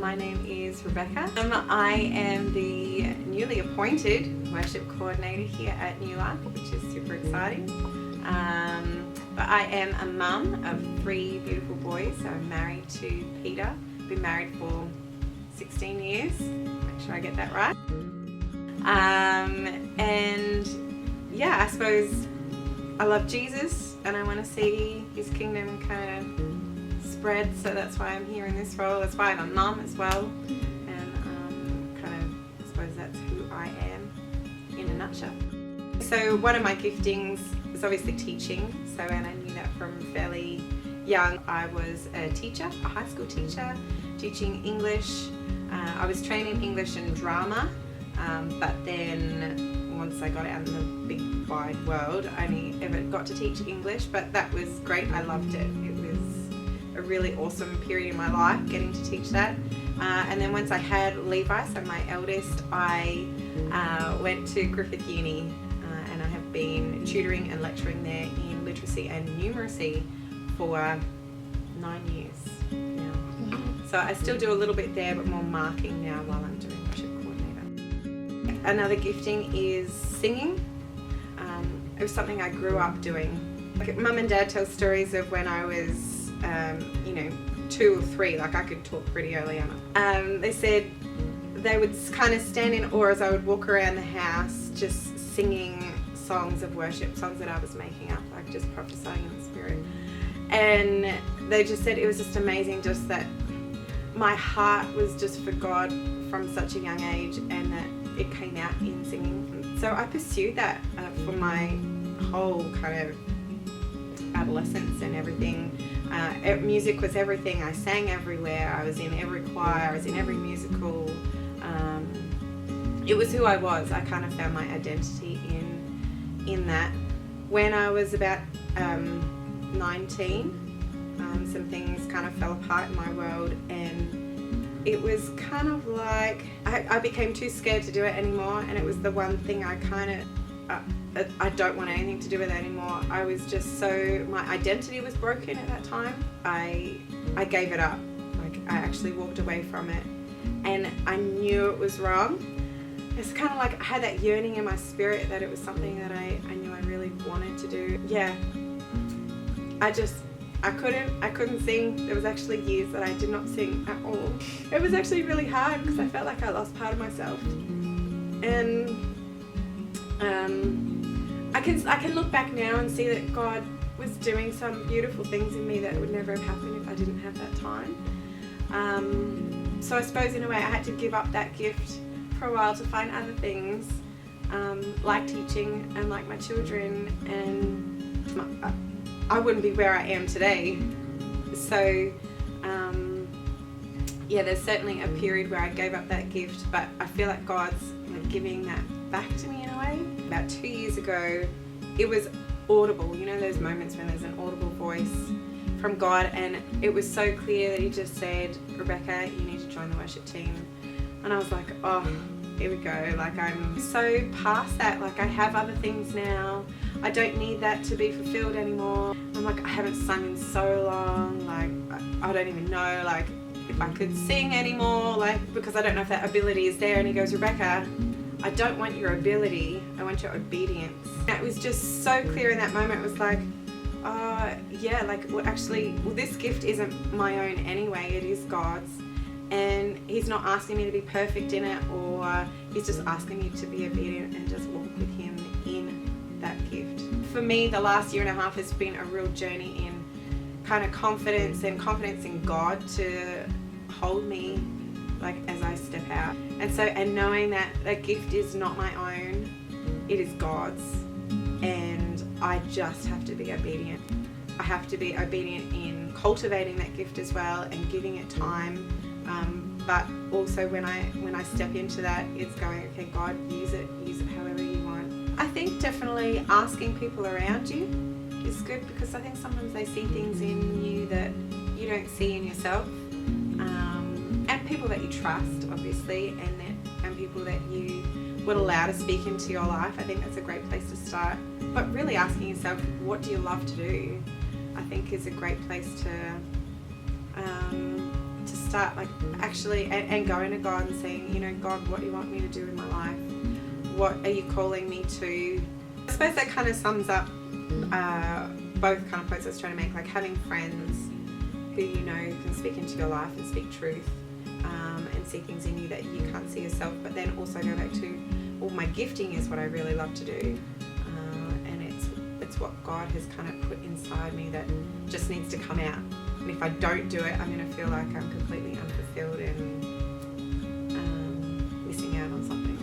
My name is Rebecca. I am the newly appointed worship coordinator here at New Life, which is super exciting. But I am a mum of 3 beautiful boys. So I'm married to Peter. Been married for 16 years. Make sure I get that right. And yeah, I suppose I love Jesus and I want to see his kingdom kind of spread, so that's why I'm here in this role. That's why I'm a mum as well, and I suppose that's who I am in a nutshell. So one of my giftings is obviously teaching, and I knew that from fairly young. I was a teacher, a high school teacher, teaching English. I was trained in English and drama, but then once I got out in the big wide world, I only ever got to teach English, but that was great. I loved it. It was a really awesome period in my life getting to teach that. And then once I had Levi, so my eldest, I went to Griffith Uni, and I have been tutoring and lecturing there in literacy and numeracy for 9 years now. So I still do a little bit there, but more marking now while I'm doing worship coordinator. Another gifting is singing. It was something I grew up doing. Like, Mum and Dad tell stories of when I was 2 or 3, like I could talk pretty early on. They said they would kind of stand in awe as I would walk around the house just singing songs of worship, songs that I was making up, like just prophesying in the spirit. And they just said it was just amazing, just that my heart was just for God from such a young age, and that it came out in singing. So I pursued that for my whole kind of adolescence and everything. Music was everything. I sang everywhere. I was in every choir. I was in every musical. It was who I was. I kind of found my identity in that. When I was about 19, some things kind of fell apart in my world, and it was kind of like I became too scared to do it anymore, and it was the one thing I don't want anything to do with it anymore. I was just my identity was broken at that time. I gave it up. Like, I actually walked away from it, and I knew it was wrong. It's kind of like I had that yearning in my spirit that it was something that I knew I really wanted to do. Yeah, I couldn't sing. There was actually years that I did not sing at all. It was actually really hard because I felt like I lost part of myself. And I can look back now and see that God was doing some beautiful things in me that would never have happened if I didn't have that time. So I suppose in a way I had to give up that gift for a while to find other things, like teaching and like my children, and I wouldn't be where I am today. So there's certainly a period where I gave up that gift, but I feel like God's giving that back to me in a way. About 2 years ago, it was audible. You know those moments when there's an audible voice from God, and it was so clear that he just said, Rebecca, you need to join the worship team. And I was like, oh, here we go. Like, I'm so past that. Like, I have other things now. I don't need that to be fulfilled anymore. I'm like, I haven't sung in so long. Like, I don't even know, like, if I could sing anymore, like, because I don't know if that ability is there. And he goes, Rebecca, I don't want your ability. I want your obedience. And it was just so clear in that moment. It was like, this gift isn't my own anyway. It is God's. And he's not asking me to be perfect in it, or he's just asking me to be obedient and just walk with him in that gift. For me, the last 1.5 years has been a real journey in kind of confidence in God to hold me, like, as I step out. And knowing that that gift is not my own, it is God's, and I just have to be obedient. I have to be obedient in cultivating that gift as well and giving it time. But also when I step into that, it's going, okay, God, use it however you want. I think definitely asking people around you is good, because I think sometimes they see things in you that you don't see in yourself. And people that you trust, obviously, and people that you would allow to speak into your life. I think that's a great place to start. But really asking yourself, what do you love to do? I think is a great place to to start like actually and going to God and saying, you know, God, what do you want me to do in my life? What are you calling me to? I suppose that kind of sums up both kind of points I was trying to make, like having friends who you know can speak into your life and speak truth, and see things in you that you can't see yourself, but then also go back to, well, my gifting is what I really love to do, and it's what God has kind of put inside me that just needs to come out. And if I don't do it, I'm going to feel like I'm completely unfulfilled and missing out on something.